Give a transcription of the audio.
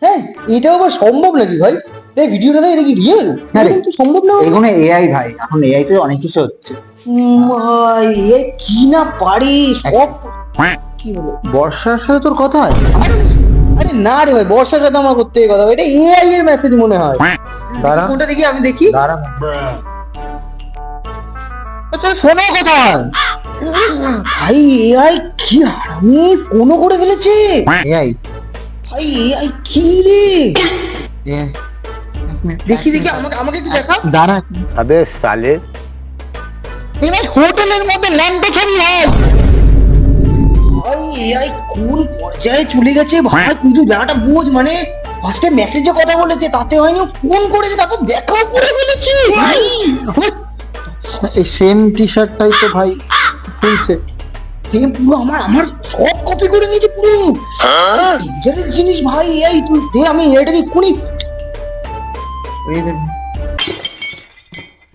হ্যাঁ, এটা আবার সম্ভব নাকি ভাই? এই ভিডিওটা এটা কি রিয়েল? না রে, কিন্তু সম্ভব না। এগুলো এআই ভাই, এখন এআই তে অনেক কিছু হচ্ছে। ভাই এ কি না পারি সব। কি হলো? বর্ষার সাথে তোর কথা হয়? আরে আরে না রে ভাই, বর্ষার সাথে আমার করতে কথা হবে। এটা এআই এর মেসেজ মনে হয়। দাঁড়া। কোনটা দেখি, আমি দেখি। দাঁড়া। আচ্ছা শোনো কথা। ভাই এআই কি হারামি ফোনও করে ফেলেছে। এআই ভাই এআই কি রে? দেখি দেখি, আমাকে আমাকে একটু দেখা। দাঁড়া। अबे साले এবার হোটেলের মধ্যে ল্যান্ডে ছবি হয়। ভাই এআই কোন পর্যায়ে চলে গেছে ভাই, তুই তো জায়গাটা বোঝ। মানে ফার্স্টে মেসেজে কথা বলেছে, তাতে হয়নি, ফোন করেছে, তারপর দেখাও করে ফেলেছে ভাই। এই সেম টি শার্টটাই তো ভাই ফুলছে। সে পুরো আমার আমার সব কপি করে নিয়েছে পুরো। ডেঞ্জারাস জিনিস ভাই এআই। তুই দে, আমি এটাকে এক্ষুনি ওই দেখ।